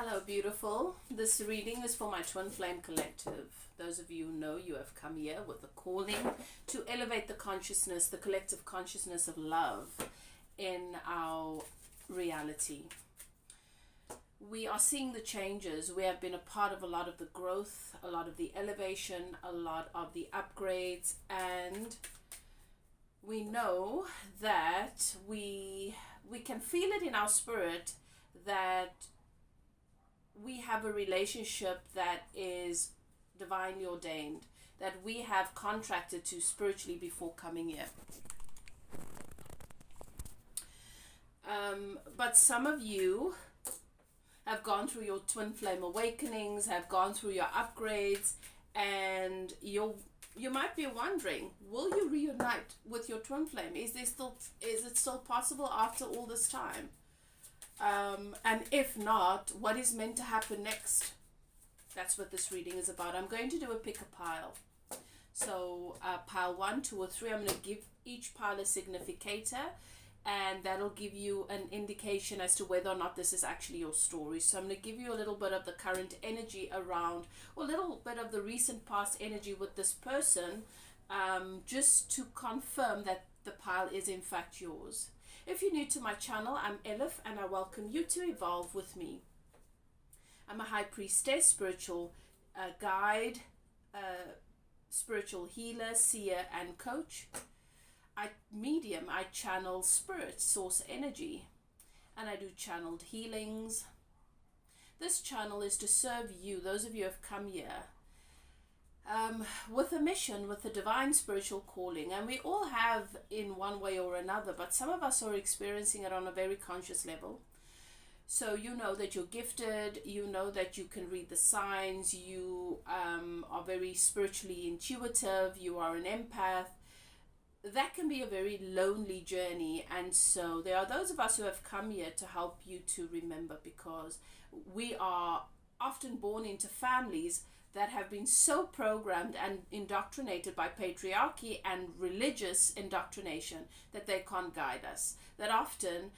Hello, beautiful. This reading is for my Twin Flame Collective. Those of you who know you have come here with a calling to elevate the consciousness, the collective consciousness of love in our reality. We are seeing the changes. We have been a part of a lot of the growth, a lot of the elevation, a lot of the upgrades, and we know that we can feel it in our spirit that we have a relationship that is divinely ordained, that we have contracted to spiritually before coming here. But some of you have gone through your twin flame awakenings, have gone through your upgrades, and you might be wondering, will you reunite with your twin flame? Is it still possible after all this time? And if not, what is meant to happen next? That's what this reading is about. I'm going to do a pick a pile. So pile 1, 2, or 3, I'm going to give each pile a significator, and that'll give you an indication as to whether or not this is actually your story. So I'm going to give you a little bit of the current energy around, or a little bit of the recent past energy with this person, just to confirm that the pile is in fact yours. If you're new to my channel, I'm Elif, and I welcome you to evolve with me. I'm a high priestess, spiritual guide, spiritual healer, seer, and coach. I channel spirit, source energy, and I do channeled healings. This channel is to serve you, those of you who have come here, with a mission, with a divine spiritual calling. And we all have in one way or another, but some of us are experiencing it on a very conscious level. So you know that you're gifted, you know that you can read the signs, you are very spiritually intuitive, you are an empath. That can be a very lonely journey, and so there are those of us who have come here to help you to remember, because we are often born into families that have been so programmed and indoctrinated by patriarchy and religious indoctrination that they can't guide us. That often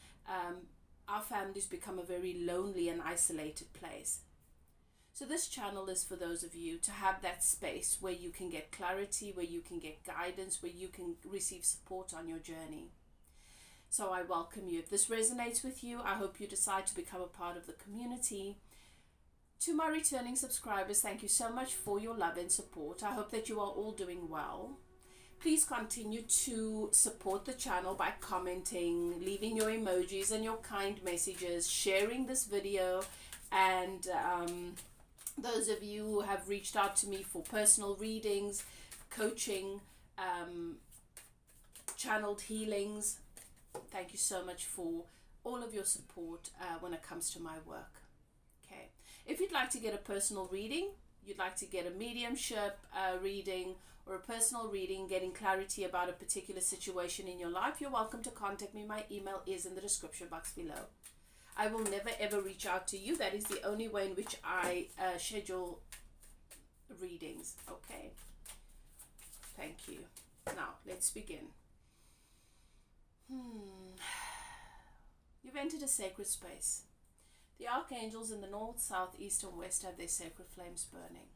our families become a very lonely and isolated place. So this channel is for those of you to have that space where you can get clarity, where you can get guidance, where you can receive support on your journey. So I welcome you. If this resonates with you, I hope you decide to become a part of the community. To my returning subscribers, thank you so much for your love and support. I hope that you are all doing well. Please continue to support the channel by commenting, leaving your emojis and your kind messages, sharing this video, and those of you who have reached out to me for personal readings, coaching, channeled healings, thank you so much for all of your support when it comes to my work. Okay. If you'd like to get a personal reading, you'd like to get a mediumship reading, or a personal reading, getting clarity about a particular situation in your life, you're welcome to contact me. My email is in the description box below. I will never ever reach out to you. That is the only way in which I schedule readings. Okay. Thank you. Now, let's begin. You've entered a sacred space. The archangels in the north, south, east, and west have their sacred flames burning.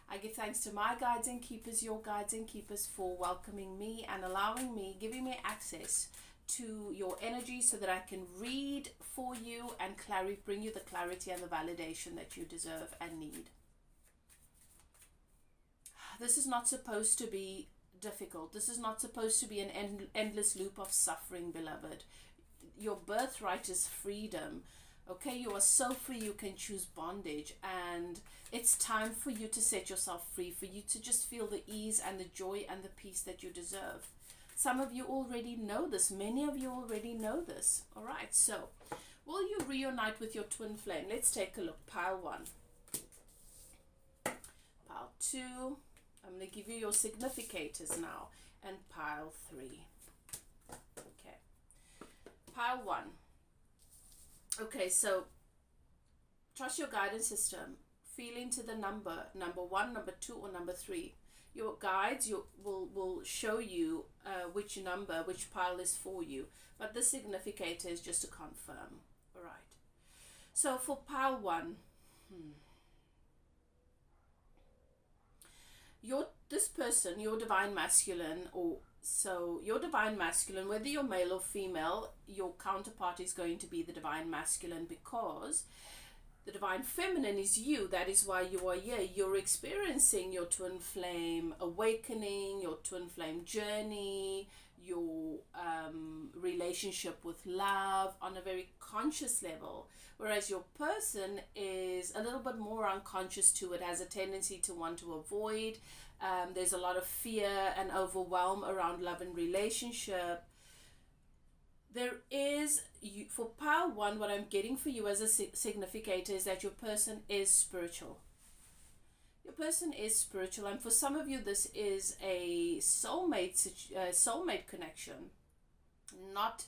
I give thanks to my guides and keepers, your guides and keepers, for welcoming me and allowing me, giving me access to your energy so that I can read for you and bring you the clarity and the validation that you deserve and need. This is not supposed to be difficult. This is not supposed to be an endless loop of suffering, beloved. Your birthright is freedom. Okay, you are so free you can choose bondage, and it's time for you to set yourself free, for you to just feel the ease and the joy and the peace that you deserve. Some of you already know this. Many of you already know this. All right, so will you reunite with your twin flame? Let's take a look. Pile 1. Pile 2. I'm going to give you your significators now. And pile 3. Okay. Pile 1. Okay, so trust your guidance system. Feel into the number 1, number 2, or number 3. Your guides will show you which number, which pile is for you. But the significator is just to confirm. All right. So for pile 1, this person, your divine masculine, your divine masculine, whether you're male or female, your counterpart is going to be the divine masculine, because the divine feminine is you. That is why you are here. You're experiencing your twin flame awakening, your twin flame journey, your relationship with love on a very conscious level, whereas your person is a little bit more unconscious to it, has a tendency to want to avoid. There's a lot of fear and overwhelm around love and relationship. There is, for pile 1, what I'm getting for you as a significator is that your person is spiritual. Your person is spiritual, and for some of you, this is a soulmate connection, not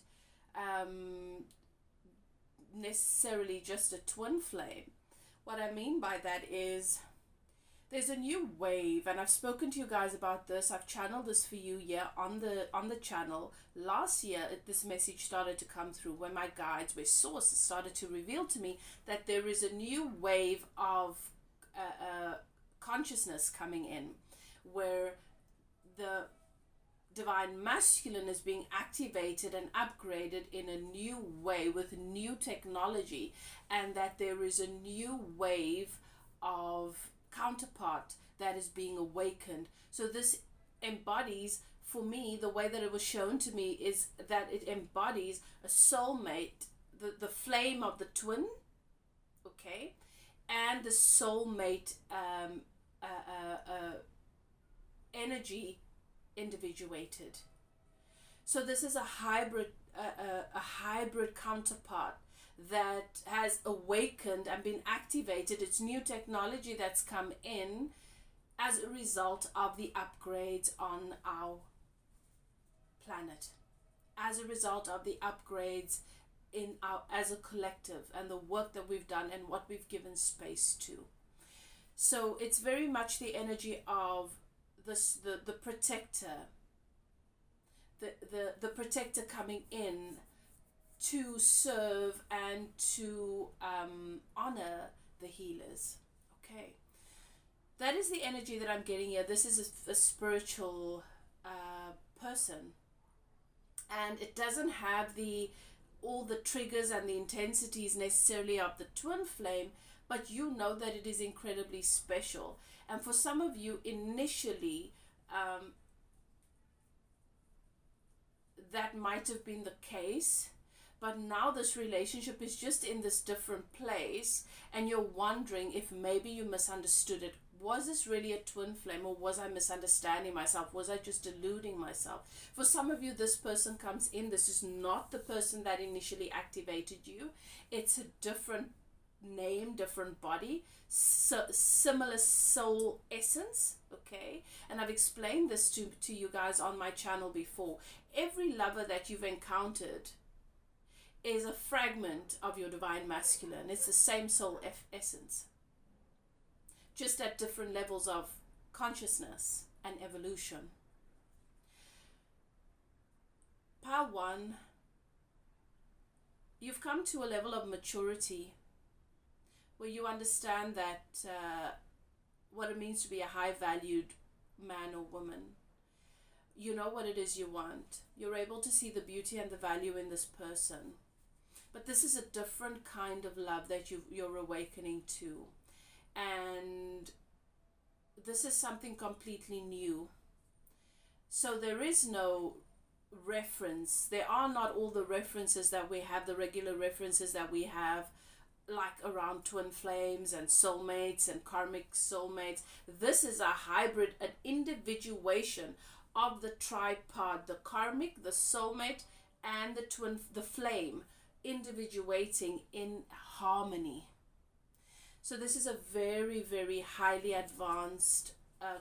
necessarily just a twin flame. What I mean by that is there's a new wave, and I've spoken to you guys about this. I've channeled this for you here on the channel. Last year, this message started to come through when my guides, where sources started to reveal to me that there is a new wave of consciousness coming in, where the divine masculine is being activated and upgraded in a new way with new technology, and that there is a new wave of counterpart that is being awakened. So this embodies, for me, the way that it was shown to me is that it embodies a soulmate, the flame of the twin, okay, and the soulmate energy individuated. So this is a hybrid counterpart that has awakened and been activated. It's new technology that's come in as a result of the upgrades on our planet, as a result of the upgrades in our as a collective, and the work that we've done and what we've given space to. So it's very much the energy of this, the protector, the protector coming in to serve and to honor the healers. Okay, that is the energy that I'm getting here. This is a spiritual person, and it doesn't have all the triggers and the intensities necessarily of the twin flame, but you know that it is incredibly special. And for some of you, initially, that might have been the case, but now this relationship is just in this different place, and you're wondering if maybe you misunderstood it. Was this really a twin flame, or was I misunderstanding myself? Was I just deluding myself? For some of you, this person comes in. This is not the person that initially activated you. It's a different name, different body, similar soul essence, okay? And I've explained this to you guys on my channel before. Every lover that you've encountered is a fragment of your divine masculine. It's the same soul essence, just at different levels of consciousness and evolution. Part 1, you've come to a level of maturity where you understand that what it means to be a high-valued man or woman. You know what it is you want. You're able to see the beauty and the value in this person. But this is a different kind of love that you're awakening to. And this is something completely new. So there is no reference. There are not all the references that we have, the regular references that we have, like around twin flames and soulmates and karmic soulmates. This is a hybrid, an individuation of the tripart, the karmic, the soulmate, and the flame, individuating in harmony. So this is a very, very highly advanced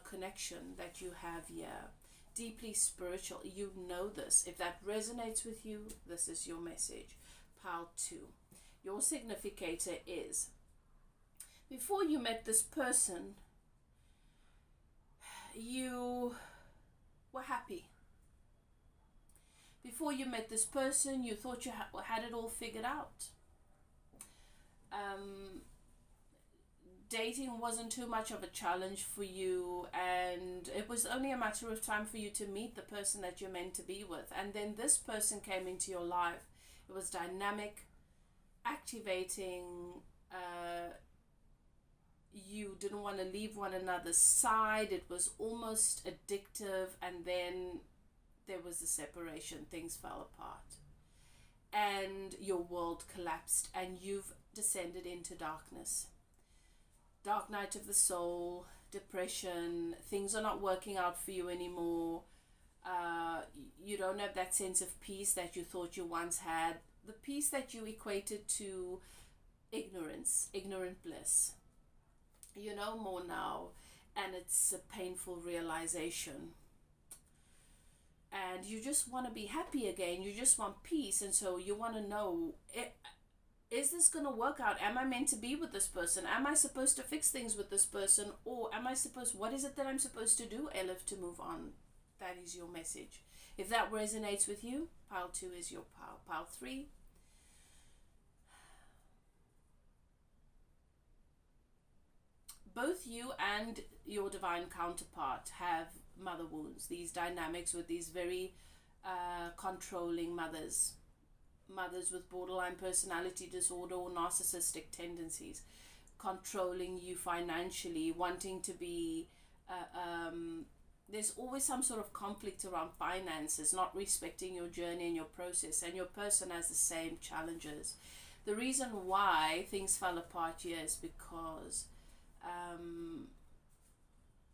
connection that you have here. Deeply spiritual. You know this. If that resonates with you, this is your message. Pile 2. Your significator is, before you met this person, you were happy. Before you met this person, you thought you had it all figured out. dating wasn't too much of a challenge for you, and it was only a matter of time for you to meet the person that you're meant to be with. And then this person came into your life. It was dynamic, activating. You didn't want to leave one another's side. It was almost addictive, and then there was a separation. Things fell apart, and your world collapsed, and you've descended into darkness. Dark night of the soul, depression, things are not working out for you anymore. You don't have that sense of peace that you thought you once had. The peace that you equated to ignorance, ignorant bliss. You know more now, and it's a painful realization. And you just want to be happy again. You just want peace, and so you want to know, is this going to work out? Am I meant to be with this person? Am I supposed to fix things with this person? Or what is it that I'm supposed to do, Elif, to move on? That is your message. If that resonates with you, pile 2 is your pile. Pile 3. Both you and your divine counterpart have mother wounds. These dynamics with these very controlling mothers. Mothers with borderline personality disorder or narcissistic tendencies, controlling you financially, wanting to be there's always some sort of conflict around finances, not respecting your journey and your process, and your person has the same challenges. The reason why things fell apart here is because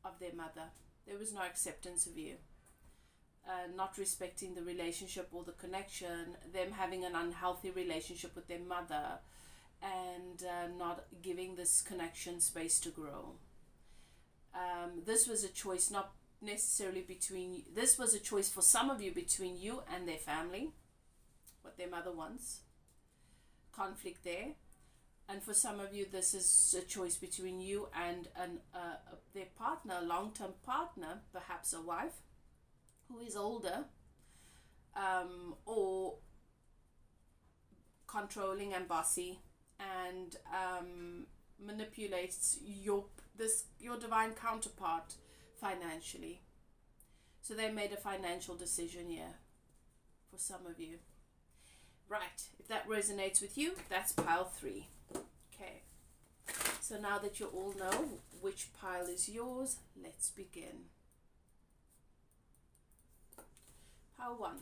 of their mother. There was no acceptance of you. Not respecting the relationship or the connection, them having an unhealthy relationship with their mother, and not giving this connection space to grow. This was a choice not necessarily between, this was a choice for some of you between you and their family, what their mother wants, conflict there. And for some of you, this is a choice between you and their partner, a long-term partner, perhaps a wife, who is older, or controlling and bossy, and manipulates your divine counterpart financially. So they made a financial decision here for some of you. Right, if that resonates with you, that's pile 3. Okay, so now that you all know which pile is yours, let's begin. Pile 1.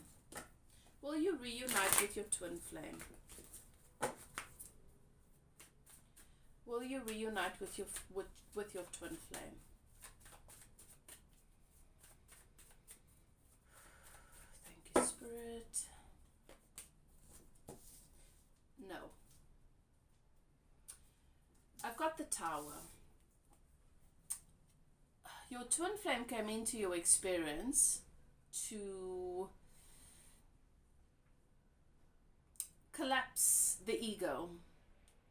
Will you reunite with your twin flame? Will you reunite with your twin flame? Thank you, Spirit. No. I've got the Tower. Your twin flame came into your experience to collapse the ego,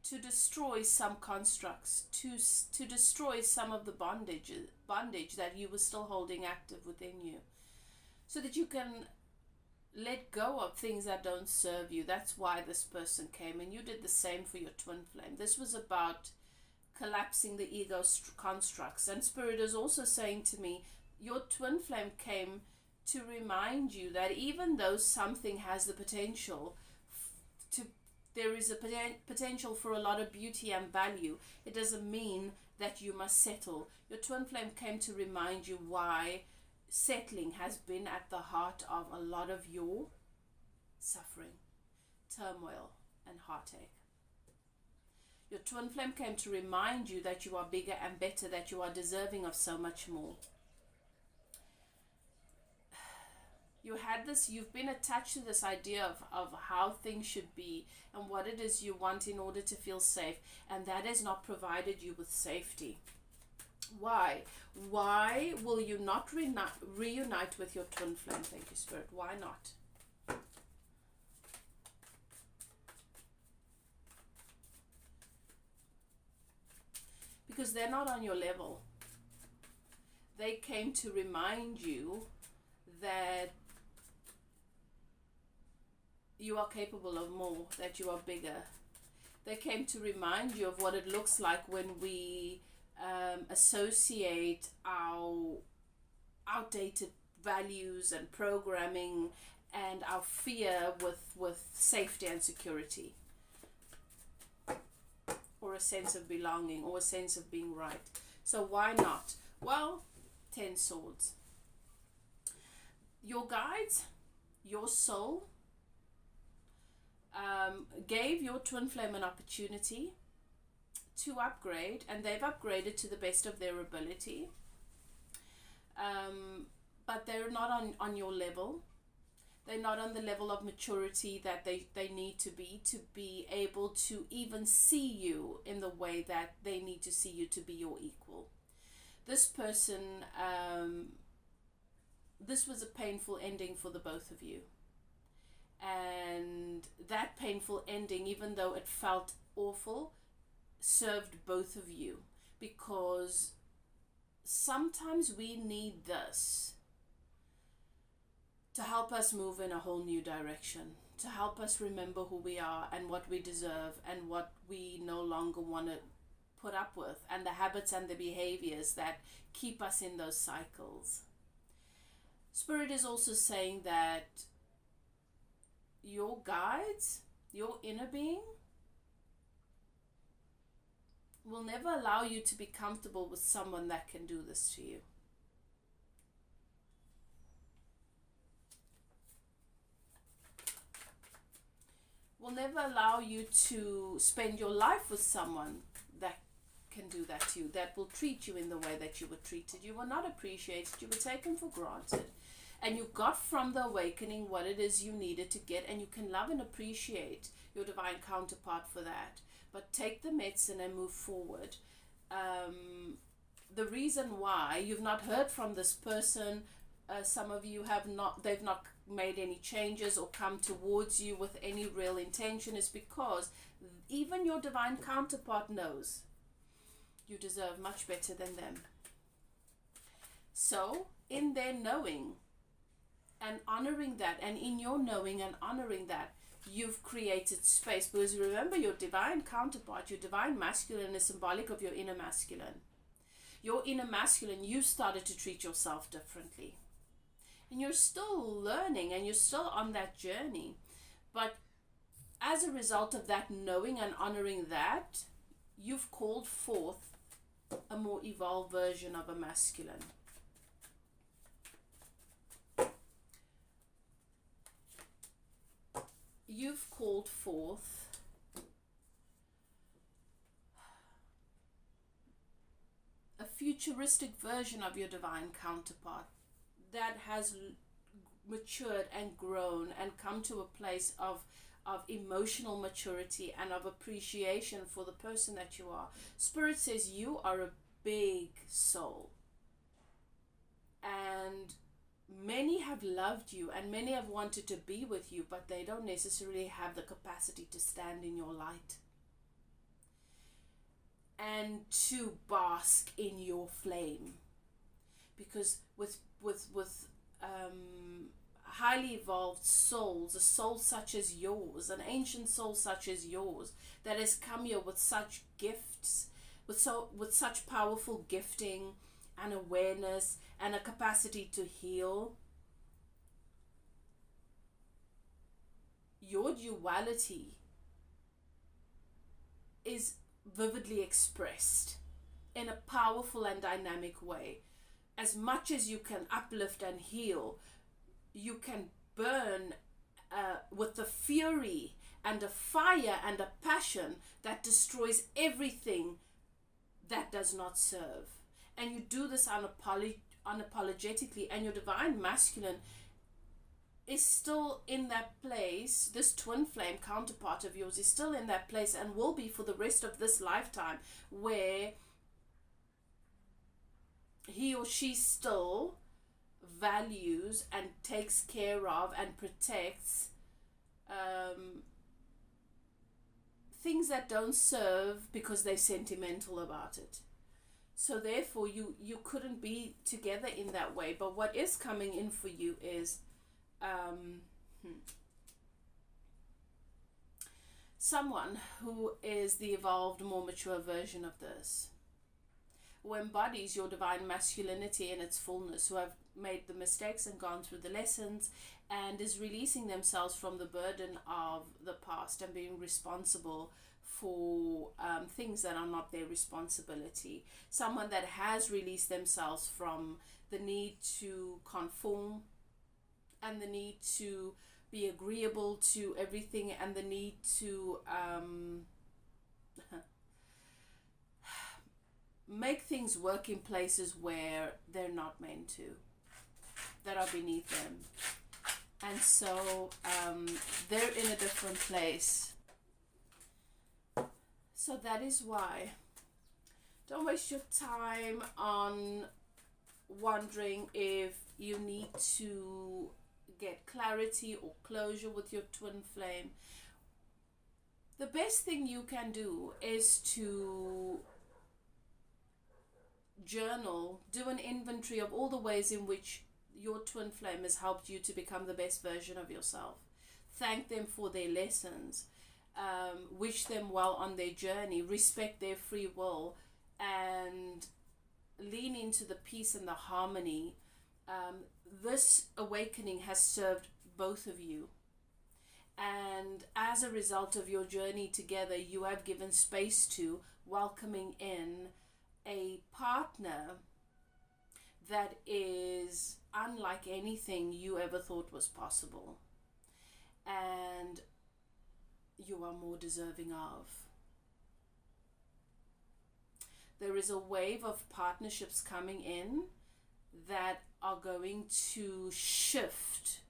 to destroy some constructs, to destroy some of the bondage that you were still holding active within you, so that you can let go of things that don't serve you. That's why this person came, and you did the same for your twin flame. This was about collapsing the ego constructs. And Spirit is also saying to me, your twin flame came to remind you that even though something has the potential there is a potential for a lot of beauty and value, it doesn't mean that you must settle. Your twin flame came to remind you why settling has been at the heart of a lot of your suffering, turmoil, and heartache. Your twin flame came to remind you that you are bigger and better, that you are deserving of so much more. You had this, you've been attached to this idea of how things should be and what it is you want in order to feel safe, and that has not provided you with safety. Why? Why will you not reunite with your twin flame? Thank you, Spirit. Why not? Because they're not on your level. They came to remind you that you are capable of more, that you are bigger, They came to remind you of what it looks like when we associate our outdated values and programming and our fear with safety and security, or a sense of belonging, or a sense of being right. So why not? Well, 10 swords. Your guides, your soul, gave your twin flame an opportunity to upgrade, and they've upgraded to the best of their ability. But they're not on your level. They're not on the level of maturity that they need to be able to even see you in the way that they need to see you to be your equal. This person, this was a painful ending for the both of you. And that painful ending, even though it felt awful, served both of you, because sometimes we need this to help us move in a whole new direction, to help us remember who we are and what we deserve and what we no longer want to put up with, and the habits and the behaviors that keep us in those cycles. Spirit is also saying that your guides, your inner being, will never allow you to be comfortable with someone that can do this to you. Will never allow you to spend your life with someone that can do that to you, that will treat you in the way that you were treated. You were not appreciated, you were taken for granted. And you got from the awakening what it is you needed to get, and you can love and appreciate your divine counterpart for that. But take the medicine and move forward. The reason why you've not heard from this person, some of you have not, they've not made any changes or come towards you with any real intention, is because even your divine counterpart knows you deserve much better than them. So in their knowing and honoring that, and in your knowing and honoring that, you've created space. Because remember, your divine counterpart, your divine masculine, is symbolic of your inner masculine. Your inner masculine, you started to treat yourself differently. And you're still learning and you're still on that journey. But as a result of that knowing and honoring that, you've called forth a more evolved version of a masculine. You've called forth a futuristic version of your divine counterpart that has matured and grown and come to a place of emotional maturity and of appreciation for the person that you are. Spirit says you are a big soul, and many have loved you and many have wanted to be with you, but they don't necessarily have the capacity to stand in your light and to bask in your flame. Because with highly evolved souls, a soul such as yours, an ancient soul such as yours, that has come here with such gifts, with such powerful gifting and awareness and a capacity to heal, your duality is vividly expressed in a powerful and dynamic way. As much as you can uplift and heal, you can burn with the fury and a fire and a passion that destroys everything that does not serve. And you do this unapologetically, and your divine masculine is still in that place. This twin flame counterpart of yours is still in that place and will be for the rest of this lifetime, where he or she still values and takes care of and protects things that don't serve because they're sentimental about it. So therefore you couldn't be together in that way. But what is coming in for you is someone who is the evolved, more mature version of this, who embodies your divine masculinity in its fullness, who have made the mistakes and gone through the lessons, and is releasing themselves from the burden of the past and being responsible for things that are not their responsibility. Someone that has released themselves from the need to conform and the need to be agreeable to everything and the need to make things work in places where they're not meant to, that are beneath them. And so they're in a different place. So that is why, don't waste your time on wondering if you need to get clarity or closure with your twin flame. The best thing you can do is to journal, do an inventory of all the ways in which your twin flame has helped you to become the best version of yourself. Thank them for their lessons. Wish them well on their journey. Respect their free will. And lean into the peace and the harmony. This awakening has served both of you. And as a result of your journey together, you have given space to welcoming in a partner that is unlike anything you ever thought was possible, and you are more deserving of. There is a wave of partnerships coming in that are going to shift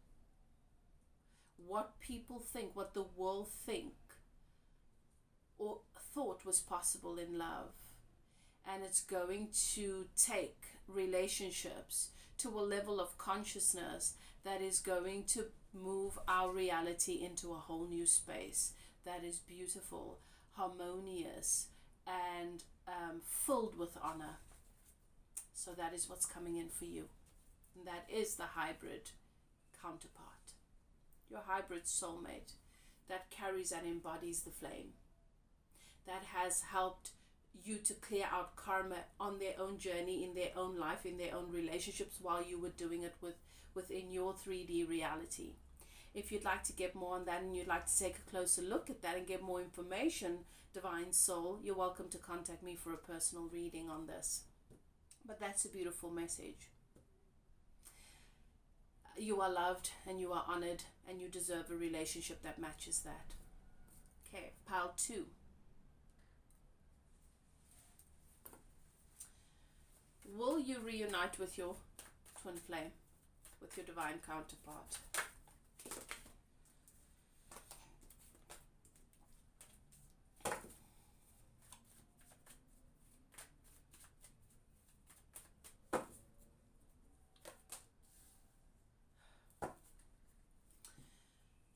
what people think, what the world think or thought was possible in love. And it's going to take relationships to a level of consciousness that is going to move our reality into a whole new space that is beautiful, harmonious, and filled with honor. So that is what's coming in for you. And that is the hybrid counterpart. Your hybrid soulmate that carries and embodies the flame. That has helped you to clear out karma on their own journey, in their own life, in their own relationships, while you were doing it within your 3D reality. If you'd like to get more on that and you'd like to take a closer look at that and get more information, Divine Soul, you're welcome to contact me for a personal reading on this. But that's a beautiful message. You are loved and you are honored and you deserve a relationship that matches that. Okay, pile 2. Will you reunite with your twin flame, with your divine counterpart?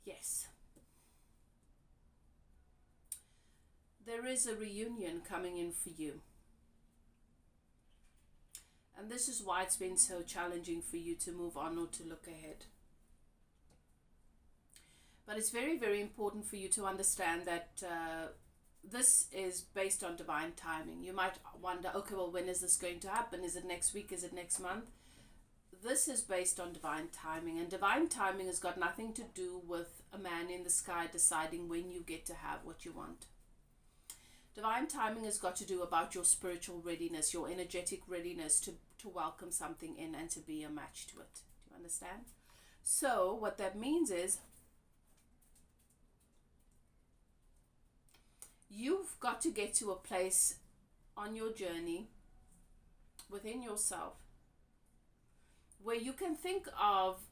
Yes. There is a reunion coming in for you. And this is why it's been so challenging for you to move on or to look ahead. But it's very, very important for you to understand that this is based on divine timing. You might wonder, okay, well, when is this going to happen? Is it next week? Is it next month? This is based on divine timing. And divine timing has got nothing to do with a man in the sky deciding when you get to have what you want. Divine timing has got to do about your spiritual readiness, your energetic readiness to welcome something in and to be a match to it. Do you understand? So what that means is you've got to get to a place on your journey within yourself where you can think of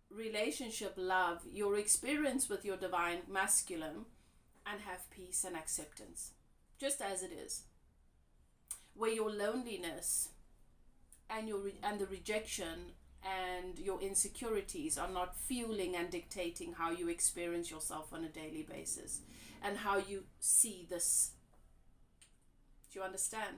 relationship, love, your experience with your divine masculine, and have peace and acceptance, just as it is. Where your loneliness and the rejection and your insecurities are not fueling and dictating how you experience yourself on a daily basis and how you see this. Do you understand?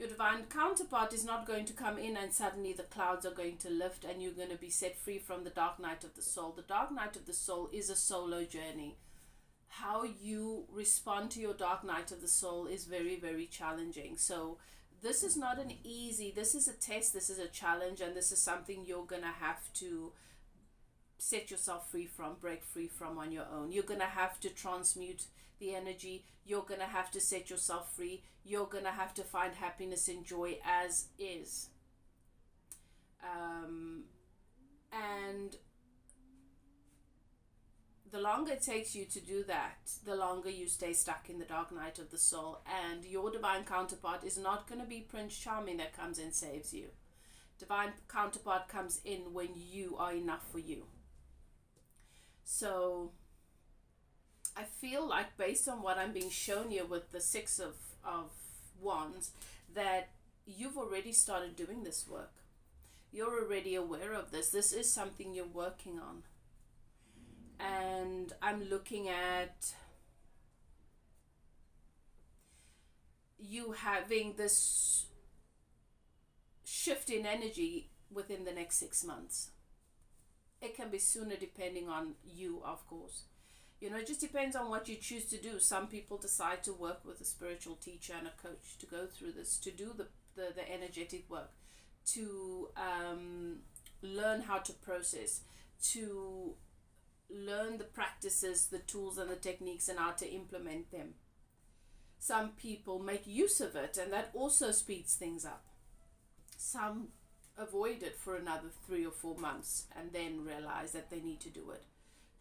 Your divine counterpart is not going to come in and suddenly the clouds are going to lift and you're going to be set free from the dark night of the soul. The dark night of the soul is a solo journey. How you respond to your dark night of the soul is very, very challenging. So this is not an easy, this is a test, this is a challenge, and this is something you're going to have to set yourself free from, break free from on your own. You're going to have to transmute the energy. You're going to have to set yourself free. You're going to have to find happiness and joy as is. And the longer it takes you to do that, the longer you stay stuck in the dark night of the soul. And your divine counterpart is not going to be Prince Charming that comes and saves you. Divine counterpart comes in when you are enough for you. So I feel like, based on what I'm being shown here with the Six of Wands, that you've already started doing this work. You're already aware of this. This is something you're working on. And I'm looking at you having this shift in energy within the next 6 months. It can be sooner depending on you, of course. You know, it just depends on what you choose to do. Some people decide to work with a spiritual teacher and a coach to go through this, to do the energetic work, to learn how to process, to learn the practices, the tools and the techniques, and how to implement them. Some people make use of it, and that also speeds things up. Some avoid it for another 3 or 4 months and then realize that they need to do it.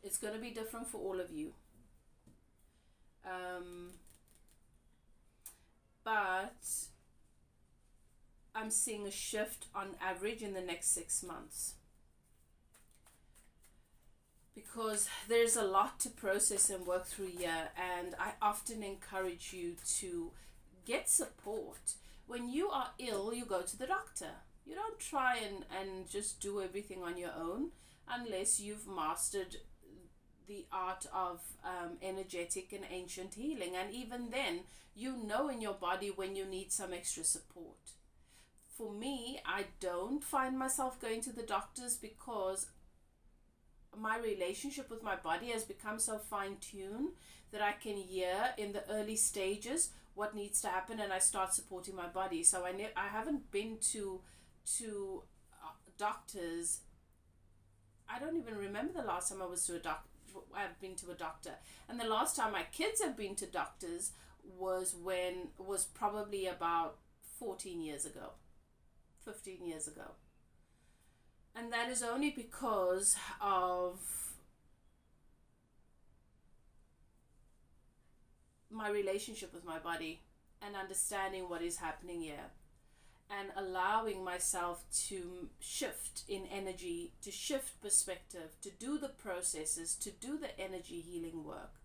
It's going to be different for all of you. But I'm seeing a shift on average in the next 6 months. Because there's a lot to process and work through here, and I often encourage you to get support. When you are ill, you go to the doctor. You don't try and just do everything on your own unless you've mastered the art of energetic and ancient healing. And even then, you know in your body when you need some extra support. For me, I don't find myself going to the doctors because my relationship with my body has become so fine-tuned that I can hear in the early stages what needs to happen, and I start supporting my body. So I haven't been to doctors. I don't even remember the last time I was to a doctor. I've been to a doctor, and the last time my kids have been to doctors was probably about 14 years ago, 15 years ago. And that is only because of my relationship with my body and understanding what is happening here, and allowing myself to shift in energy, to shift perspective, to do the processes, to do the energy healing work.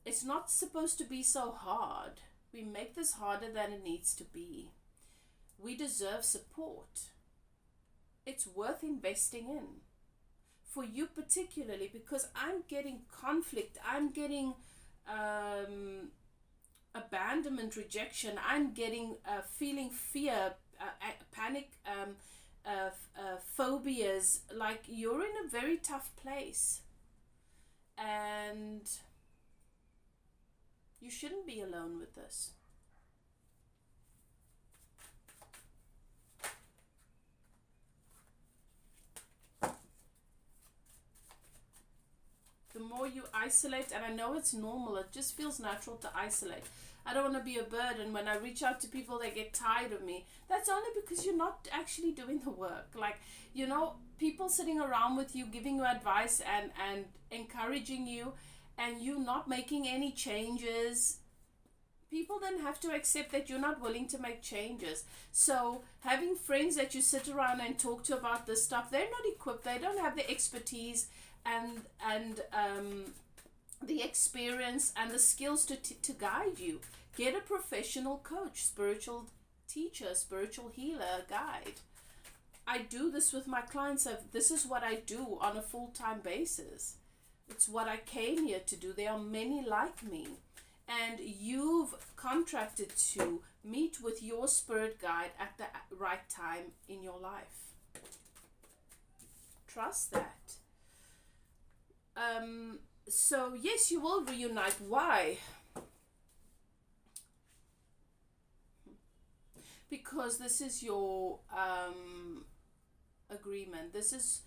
It's not supposed to be so hard. We make this harder than it needs to be. We deserve support. It's worth investing in. For you particularly, because I'm getting conflict, I'm getting abandonment, rejection, I'm getting feeling fear, panic, phobias. Like, you're in a very tough place, and you shouldn't be alone with this. The more you isolate, and I know it's normal, it just feels natural to isolate. I don't want to be a burden. When I reach out to people, they get tired of me. That's only because you're not actually doing the work. Like, you know, people sitting around with you, giving you advice and encouraging you, and you not making any changes. People then have to accept that you're not willing to make changes. So having friends that you sit around and talk to about this stuff, they're not equipped. They don't have the expertise and the experience and the skills to guide you. Get a professional coach, spiritual teacher, spiritual healer, guide. I do this with my clients. This is what I do on a full-time basis. It's what I came here to do. There are many like me. And you've contracted to meet with your spirit guide at the right time in your life. Trust that. So yes, you will reunite. Why? Because this is your agreement. This is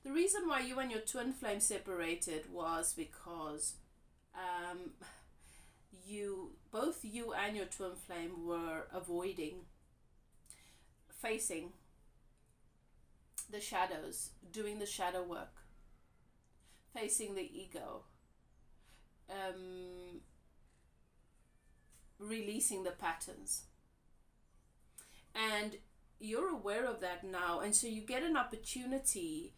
the reason why you and your twin flame separated, was because both you and your twin flame were avoiding facing the shadows, doing the shadow work, facing the ego, releasing the patterns. And you're aware of that now, and so you get an opportunity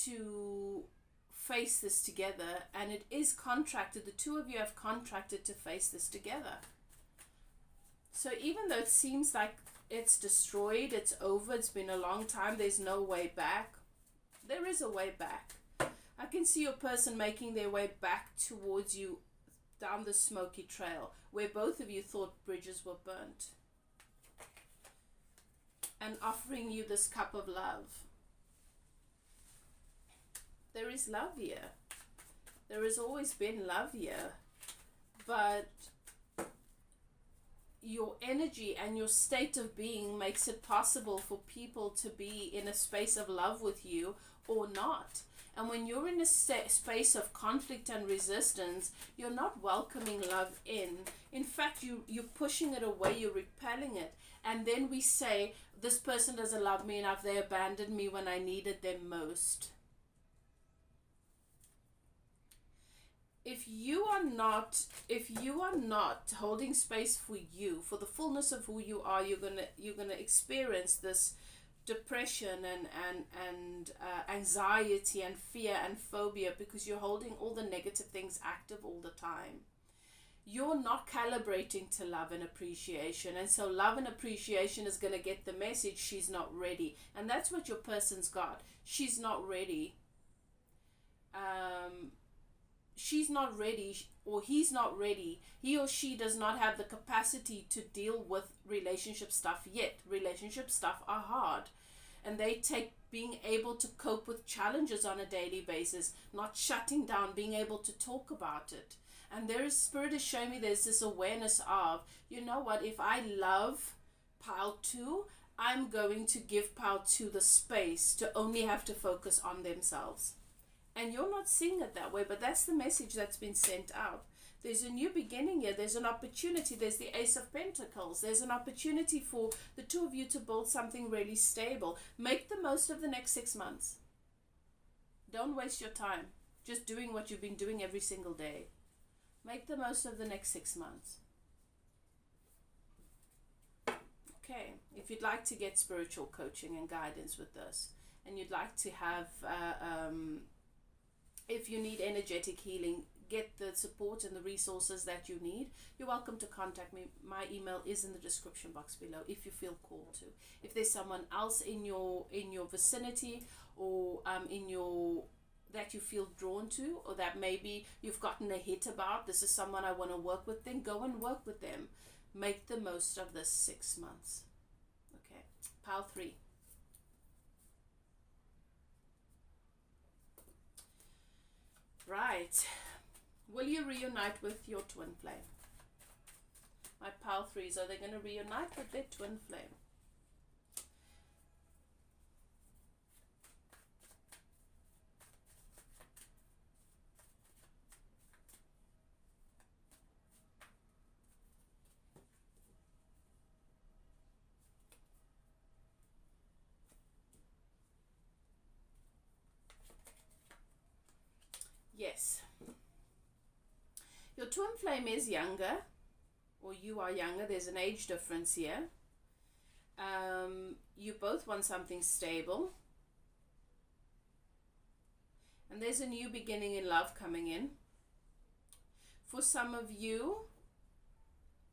to face this together, and it is contracted. The two of you have contracted to face this together. So even though it seems like it's destroyed, it's over, it's been a long time, there's no way back, there is a way back. I can see your person making their way back towards you down the smoky trail where both of you thought bridges were burnt, and offering you this cup of love. There is love here. There has always been love here. But your energy and your state of being makes it possible for people to be in a space of love with you or not. And when you're in a space of conflict and resistance, you're not welcoming love in. In fact, you're pushing it away, you're repelling it. And then we say, this person doesn't love me enough, they abandoned me when I needed them most. If you are not holding space for you, for the fullness of who you are, you're gonna experience this depression and anxiety and fear and phobia, because you're holding all the negative things active all the time. You're not calibrating to love and appreciation, and so love and appreciation is going to get the message, she's not ready. And that's what your person's got. She's not ready. She's not ready, or he's not ready. He or she does not have the capacity to deal with relationship stuff yet. Relationship stuff are hard, and they take being able to cope with challenges on a daily basis, not shutting down, being able to talk about it. And Spirit is showing me there's this awareness of, you know what, if I love pile 2, I'm going to give pile 2 the space to only have to focus on themselves. And you're not seeing it that way, but that's the message that's been sent out. There's a new beginning here. There's an opportunity. There's the Ace of Pentacles. There's an opportunity for the two of you to build something really stable. Make the most of the next 6 months. Don't waste your time just doing what you've been doing every single day. Make the most of the next 6 months. Okay, if you'd like to get spiritual coaching and guidance with this, and you'd like to have... if you need energetic healing, get the support and the resources that you need, you're welcome to contact me. My email is in the description box below if you feel called to. If there's someone else in your vicinity, or that you feel drawn to, or that maybe you've gotten a hit about, this is someone I want to work with, then go and work with them. Make the most of this 6 months. Okay, pile 3. Right. Will you reunite with your twin flame? My pile 3s, are they going to reunite with their twin flame? Yes. Your twin flame is younger, or you are younger. There's an age difference here. You both want something stable. And there's a new beginning in love coming in. For some of you,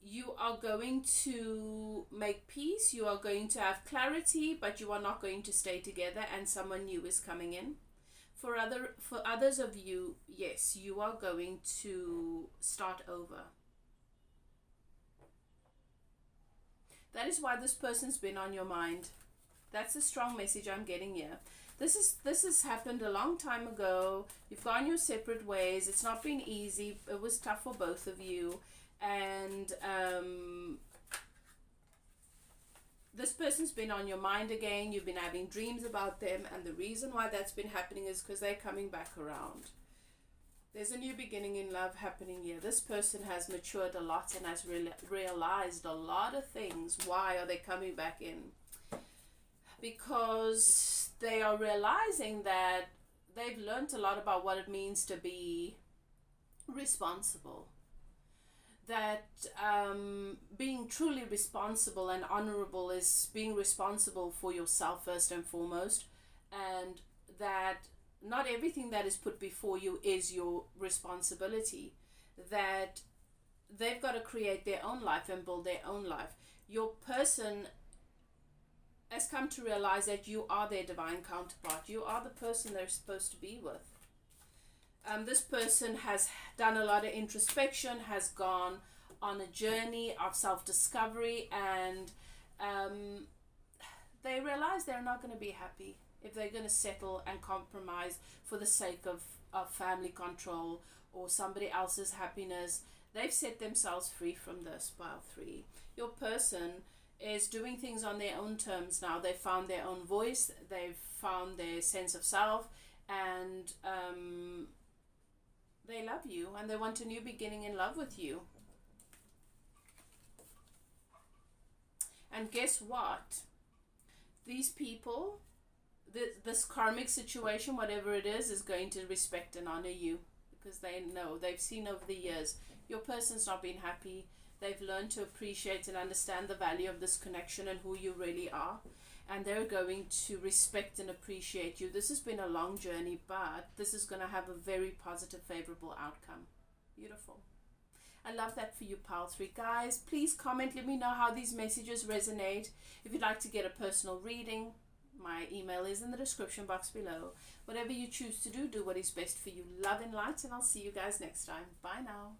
you are going to make peace. You are going to have clarity, but you are not going to stay together, and someone new is coming in. For others of you, yes, you are going to start over. That is why this person's been on your mind. That's a strong message I'm getting here. This has happened a long time ago. You've gone your separate ways. It's not been easy. It was tough for both of you. And this person's been on your mind again. You've been having dreams about them. And the reason why that's been happening is because they're coming back around. There's a new beginning in love happening here. This person has matured a lot and has realized a lot of things. Why are they coming back in? Because they are realizing that they've learned a lot about what it means to be responsible. That being truly responsible and honorable is being responsible for yourself first and foremost, and that not everything that is put before you is your responsibility. That they've got to create their own life and build their own life. Your person has come to realize that you are their divine counterpart. You are the person they're supposed to be with. This person has done a lot of introspection, has gone on a journey of self-discovery, and they realize they're not going to be happy if they're going to settle and compromise for the sake of family control or somebody else's happiness. They've set themselves free from this, pile 3. Your person is doing things on their own terms now. They've found their own voice. They've found their sense of self, and they love you, and they want a new beginning in love with you. And guess what? These people, this karmic situation, whatever it is going to respect and honor you, because they know, they've seen over the years, your person's not been happy. They've learned to appreciate and understand the value of this connection and who you really are. And they're going to respect and appreciate you. This has been a long journey, but this is going to have a very positive, favorable outcome. Beautiful. I love that for you, pile 3. Guys, please comment. Let me know how these messages resonate. If you'd like to get a personal reading, my email is in the description box below. Whatever you choose to do, do what is best for you. Love and light, and I'll see you guys next time. Bye now.